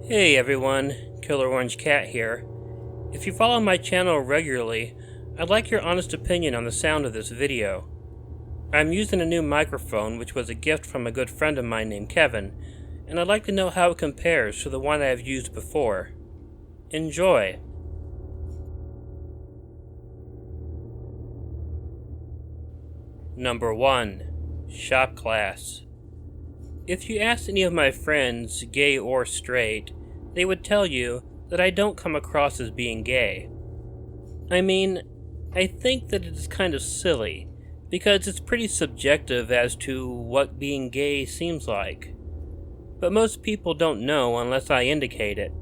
Hey everyone, Killer Orange Cat here. If you follow my channel regularly, I'd like your honest opinion on the sound of this video. I'm using a new microphone which was a gift from a good friend of mine named Kevin, and I'd like to know how it compares to the one I have used before. Enjoy! Number 1. Shop Class. If you asked any of my friends, gay or straight, they would tell you that I don't come across as being gay. I mean, I think that it is kind of silly, because it's pretty subjective as to what being gay seems like. But most people don't know unless I indicate it.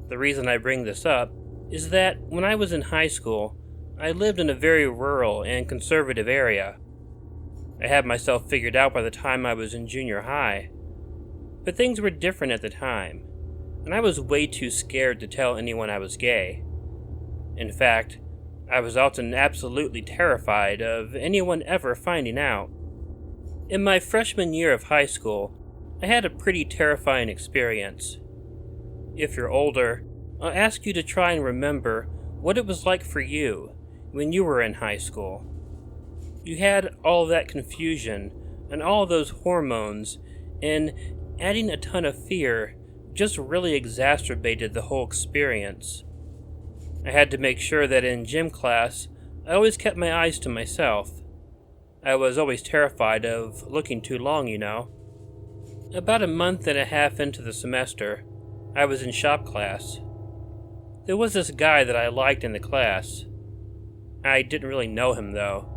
The reason I bring this up is that when I was in high school, I lived in a very rural and conservative area. I had myself figured out by the time I was in junior high. But things were different at the time, and I was way too scared to tell anyone I was gay. In fact, I was often absolutely terrified of anyone ever finding out. In my freshman year of high school, I had a pretty terrifying experience. If you're older, I'll ask you to try and remember what it was like for you when you were in high school. You had all that confusion and all those hormones, and adding a ton of fear just really exacerbated the whole experience. I had to make sure that in gym class, I always kept my eyes to myself. I was always terrified of looking too long, you know. About a month and a half into the semester, I was in shop class. There was this guy that I liked in the class. I didn't really know him, though.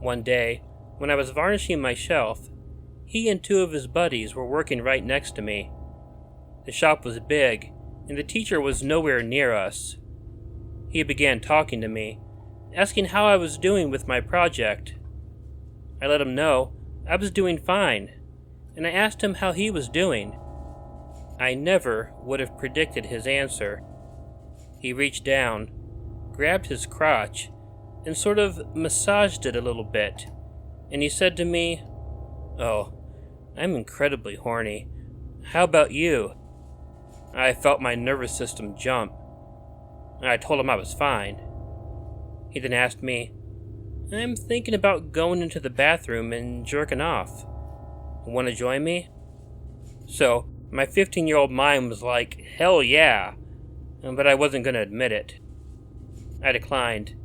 One day, when I was varnishing my shelf, he and two of his buddies were working right next to me. The shop was big, and the teacher was nowhere near us. He began talking to me, asking how I was doing with my project. I let him know I was doing fine, and I asked him how he was doing. I never would have predicted his answer. He reached down, grabbed his crotch, and sort of massaged it a little bit, and he said to me, "Oh, I'm incredibly horny. How about you?" I felt my nervous system jump. I told him I was fine. He then asked me, "I'm thinking about going into the bathroom and jerking off. Want to join me?" So, my 15-year-old mind was like, hell yeah, but I wasn't going to admit it. I declined,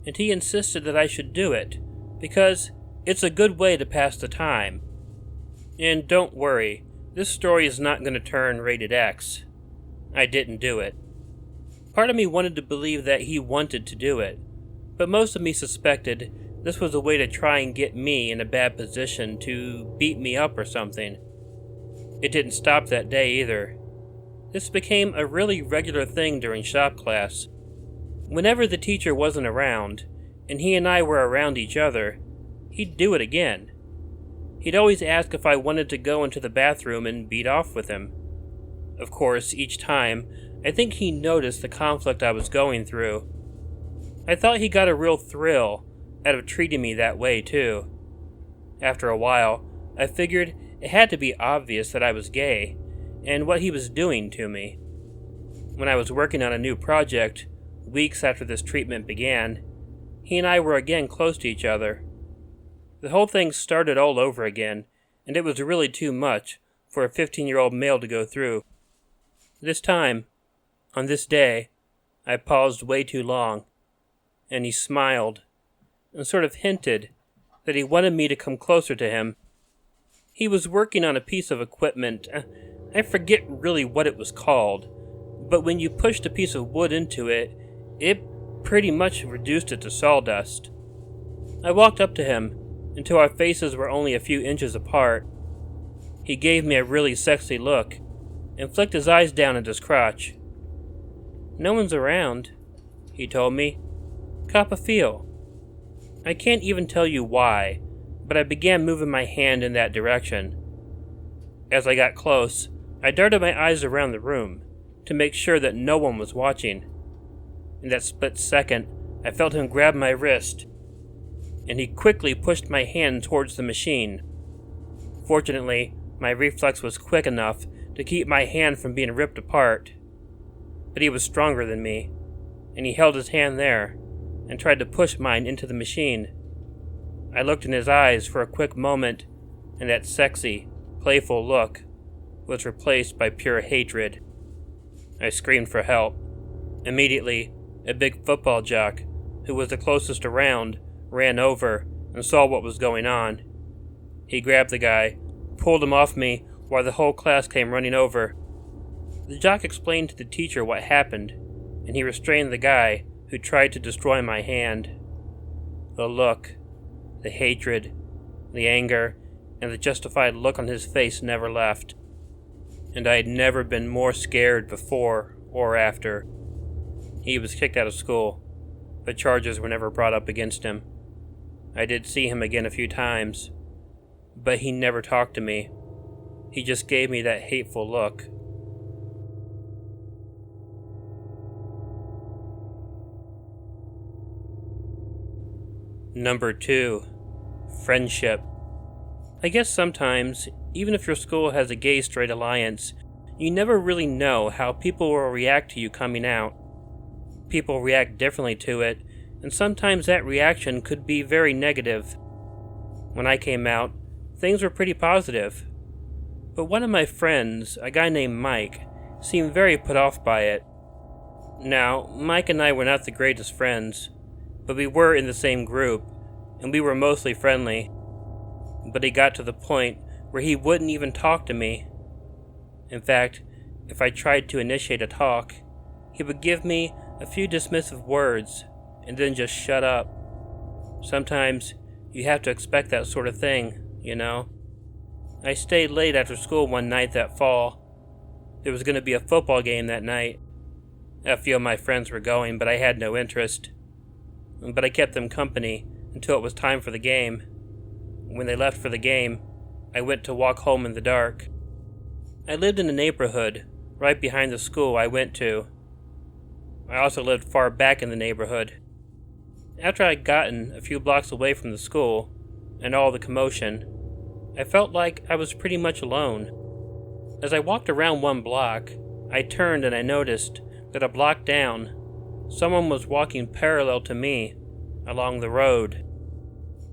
and he insisted that I should do it, because it's a good way to pass the time. And don't worry, this story is not going to turn rated X. I didn't do it. Part of me wanted to believe that he wanted to do it, but most of me suspected this was a way to try and get me in a bad position to beat me up or something. It didn't stop that day either. This became a really regular thing during shop class. Whenever the teacher wasn't around, and he and I were around each other, he'd do it again. He'd always ask if I wanted to go into the bathroom and beat off with him. Of course, each time, I think he noticed the conflict I was going through. I thought he got a real thrill out of treating me that way, too. After a while, I figured it had to be obvious that I was gay, and what he was doing to me. When I was working on a new project, weeks after this treatment began, he and I were again close to each other. The whole thing started all over again, and it was really too much for a 15-year-old male to go through. This time, on this day, I paused way too long, and he smiled, and sort of hinted that he wanted me to come closer to him. He was working on a piece of equipment. I forget really what it was called, but when you pushed a piece of wood into it, it pretty much reduced it to sawdust. I walked up to him until our faces were only a few inches apart. He gave me a really sexy look and flicked his eyes down at his crotch. "No one's around," he told me. "Cop a feel." I can't even tell you why, but I began moving my hand in that direction. As I got close, I darted my eyes around the room to make sure that no one was watching. In that split second, I felt him grab my wrist, and he quickly pushed my hand towards the machine. Fortunately, my reflex was quick enough to keep my hand from being ripped apart. But he was stronger than me, and he held his hand there and tried to push mine into the machine. I looked in his eyes for a quick moment, and that sexy, playful look was replaced by pure hatred. I screamed for help. Immediately, a big football jock, who was the closest around, ran over and saw what was going on. He grabbed the guy, pulled him off me while the whole class came running over. The jock explained to the teacher what happened, and he restrained the guy who tried to destroy my hand. The look, the hatred, the anger, and the justified look on his face never left, and I had never been more scared before or after. He was kicked out of school, but charges were never brought up against him. I did see him again a few times, but he never talked to me. He just gave me that hateful look. Number 2. Friendship. I guess sometimes, even if your school has a gay-straight alliance, you never really know how people will react to you coming out. People react differently to it, and sometimes that reaction could be very negative. When I came out, things were pretty positive. But one of my friends, a guy named Mike, seemed very put off by it. Now, Mike and I were not the greatest friends, but we were in the same group, and we were mostly friendly. But he got to the point where he wouldn't even talk to me. In fact, if I tried to initiate a talk, he would give me a few dismissive words and then just shut up. Sometimes you have to expect that sort of thing, you know? I stayed late after school one night that fall. There was going to be a football game that night. A few of my friends were going, but I had no interest. But I kept them company until it was time for the game. When they left for the game, I went to walk home in the dark. I lived in a neighborhood right behind the school I went to. I also lived far back in the neighborhood. After I'd gotten a few blocks away from the school and all the commotion, I felt like I was pretty much alone. As I walked around one block, I turned and I noticed that a block down, someone was walking parallel to me along the road.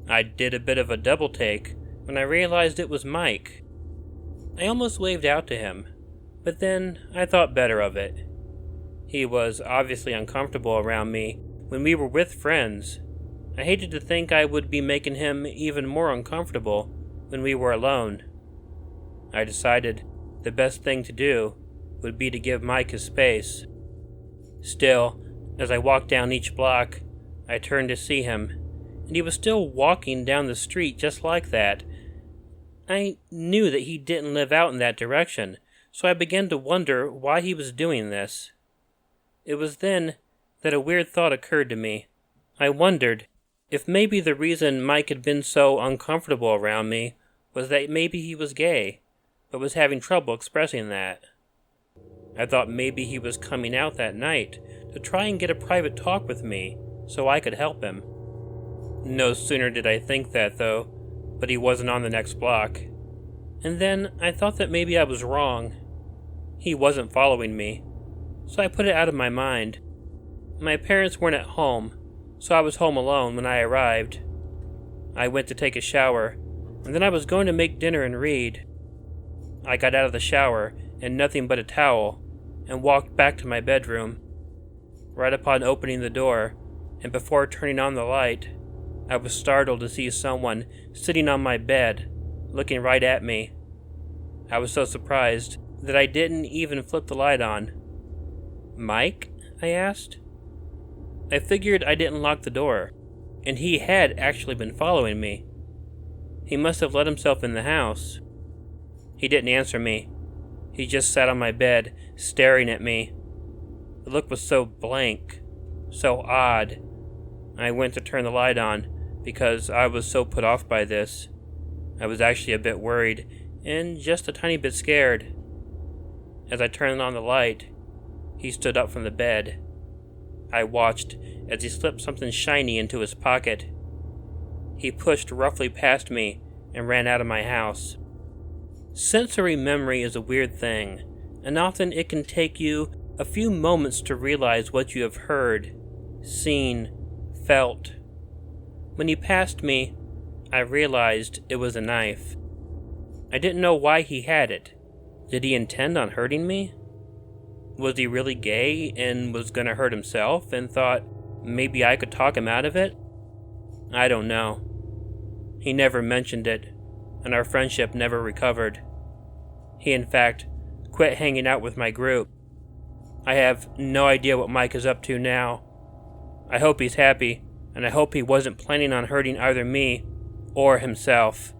I did a bit of a double take when I realized it was Mike. I almost waved out to him, but then I thought better of it. He was obviously uncomfortable around me when we were with friends. I hated to think I would be making him even more uncomfortable when we were alone. I decided the best thing to do would be to give Mike his space. Still, as I walked down each block, I turned to see him, and he was still walking down the street just like that. I knew that he didn't live out in that direction, so I began to wonder why he was doing this. It was then that a weird thought occurred to me. I wondered if maybe the reason Mike had been so uncomfortable around me was that maybe he was gay, but was having trouble expressing that. I thought maybe he was coming out that night to try and get a private talk with me so I could help him. No sooner did I think that, though, but he wasn't on the next block. And then I thought that maybe I was wrong. He wasn't following me, so I put it out of my mind. My parents weren't at home, so I was home alone when I arrived. I went to take a shower, and then I was going to make dinner and read. I got out of the shower in nothing but a towel and walked back to my bedroom. Right upon opening the door, and before turning on the light, I was startled to see someone sitting on my bed, looking right at me. I was so surprised that I didn't even flip the light on. "Mike?" I asked. I figured I didn't lock the door, and he had actually been following me. He must have let himself in the house. He didn't answer me. He just sat on my bed, staring at me. The look was so blank, so odd. I went to turn the light on because I was so put off by this. I was actually a bit worried and just a tiny bit scared. As I turned on the light, he stood up from the bed. I watched as he slipped something shiny into his pocket. He pushed roughly past me and ran out of my house. Sensory memory is a weird thing, and often it can take you a few moments to realize what you have heard, seen, felt. When he passed me, I realized it was a knife. I didn't know why he had it. Did he intend on hurting me? Was he really gay and was gonna hurt himself and thought maybe I could talk him out of it? I don't know. He never mentioned it, and our friendship never recovered. He, in fact, quit hanging out with my group. I have no idea what Mike is up to now. I hope he's happy, and I hope he wasn't planning on hurting either me or himself.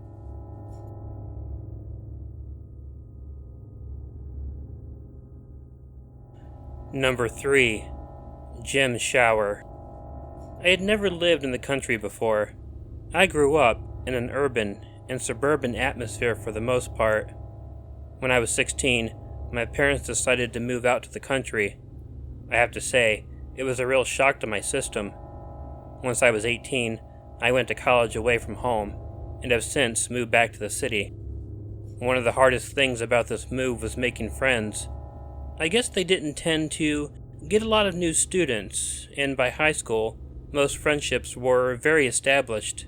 Number 3. Gym shower. I had never lived in the country before. I grew up in an urban and suburban atmosphere for the most part. When I was 16, my parents decided to move out to the country. I have to say, it was a real shock to my system. Once I was 18, I went to college away from home, and have since moved back to the city. One of the hardest things about this move was making friends. I guess they didn't tend to get a lot of new students, and by high school, most friendships were very established.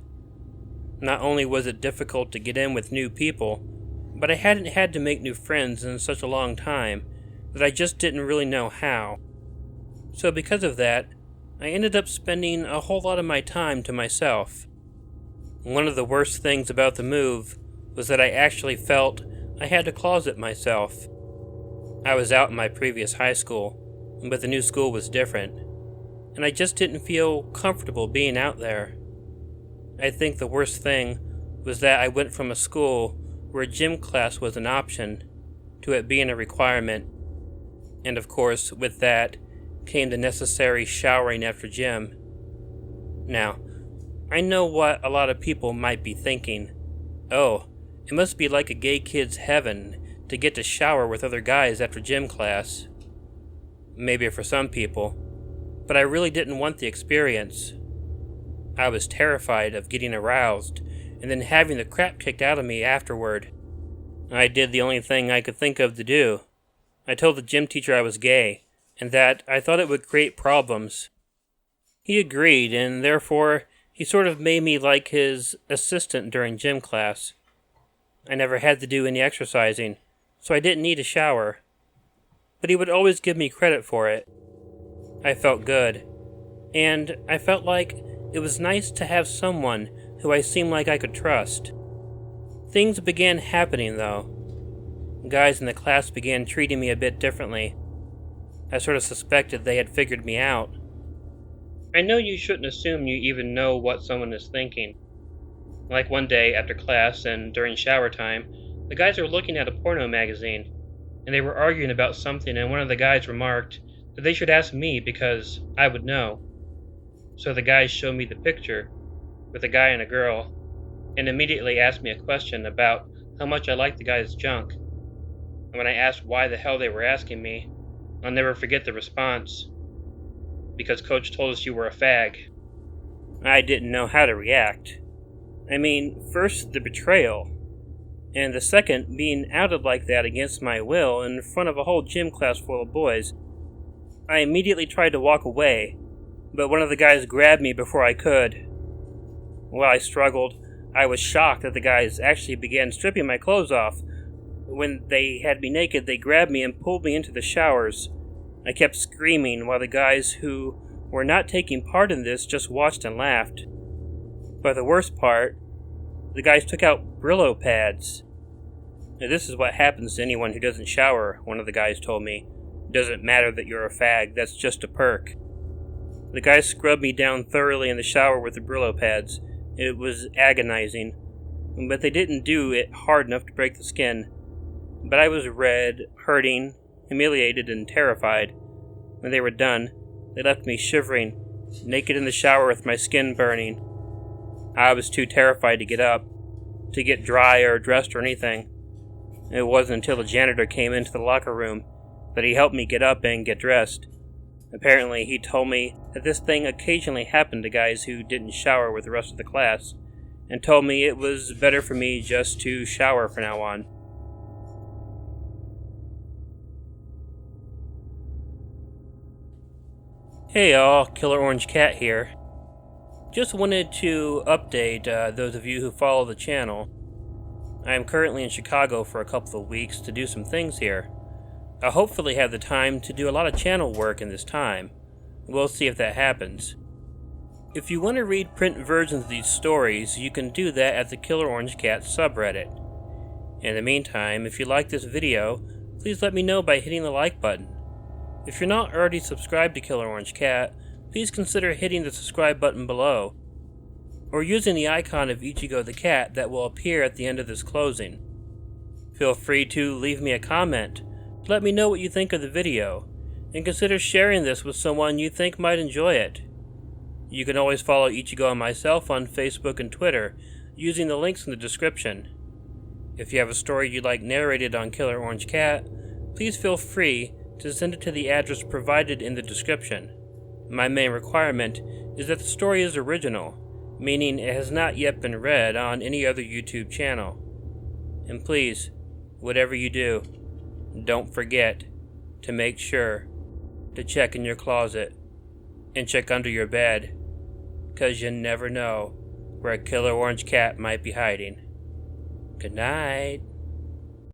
Not only was it difficult to get in with new people, but I hadn't had to make new friends in such a long time that I just didn't really know how. So because of that, I ended up spending a whole lot of my time to myself. One of the worst things about the move was that I actually felt I had to closet myself. I was out in my previous high school, but the new school was different, and I just didn't feel comfortable being out there. I think the worst thing was that I went from a school where gym class was an option to it being a requirement, and of course, with that came the necessary showering after gym. Now, I know what a lot of people might be thinking. Oh, it must be like a gay kid's heaven to get to shower with other guys after gym class. Maybe for some people, but I really didn't want the experience. I was terrified of getting aroused and then having the crap kicked out of me afterward. I did the only thing I could think of to do. I told the gym teacher I was gay, and that I thought it would create problems. He agreed, and therefore he sort of made me like his assistant during gym class. I never had to do any exercising, so I didn't need a shower. But he would always give me credit for it. I felt good, and I felt like it was nice to have someone who I seemed like I could trust. Things began happening, though. Guys in the class began treating me a bit differently. I sort of suspected they had figured me out. I know you shouldn't assume you even know what someone is thinking. Like one day after class and during shower time, the guys were looking at a porno magazine, and they were arguing about something, and one of the guys remarked that they should ask me because I would know. So the guys showed me the picture with a guy and a girl, and immediately asked me a question about how much I liked the guy's junk. And when I asked why the hell they were asking me, I'll never forget the response. Because Coach told us you were a fag. I didn't know how to react. I mean, first the betrayal, and the second being outed like that against my will in front of a whole gym class full of boys. I immediately tried to walk away, but one of the guys grabbed me before I could. While I struggled, I was shocked that the guys actually began stripping my clothes off. When they had me naked, they grabbed me and pulled me into the showers. I kept screaming while the guys who were not taking part in this just watched and laughed. But the worst part, the guys took out Brillo pads. Now, this is what happens to anyone who doesn't shower, one of the guys told me. It doesn't matter that you're a fag, that's just a perk. The guys scrubbed me down thoroughly in the shower with the Brillo pads. It was agonizing, but they didn't do it hard enough to break the skin. But I was red, hurting, humiliated, and terrified. When they were done, they left me shivering, naked in the shower with my skin burning. I was too terrified to get up, to get dry or dressed or anything. It wasn't until the janitor came into the locker room that he helped me get up and get dressed. Apparently, he told me that this thing occasionally happened to guys who didn't shower with the rest of the class, and told me it was better for me just to shower from now on. Hey all, Killer Orange Cat here. Just wanted to update those of you who follow the channel. I am currently in Chicago for a couple of weeks to do some things here. I'll hopefully have the time to do a lot of channel work in this time. We'll see if that happens. If you want to read print versions of these stories, you can do that at the Killer Orange Cat subreddit. In the meantime, if you like this video, please let me know by hitting the like button. If you're not already subscribed to Killer Orange Cat, please consider hitting the subscribe button below, or using the icon of Ichigo the cat that will appear at the end of this closing. Feel free to leave me a comment to let me know what you think of the video, and consider sharing this with someone you think might enjoy it. You can always follow Ichigo and myself on Facebook and Twitter using the links in the description. If you have a story you'd like narrated on Killer Orange Cat, please feel free to send it to the address provided in the description. My main requirement is that the story is original, meaning it has not yet been read on any other YouTube channel. And please, whatever you do, don't forget to make sure to check in your closet and check under your bed, 'cause you never know where a Killer Orange Cat might be hiding. Good night.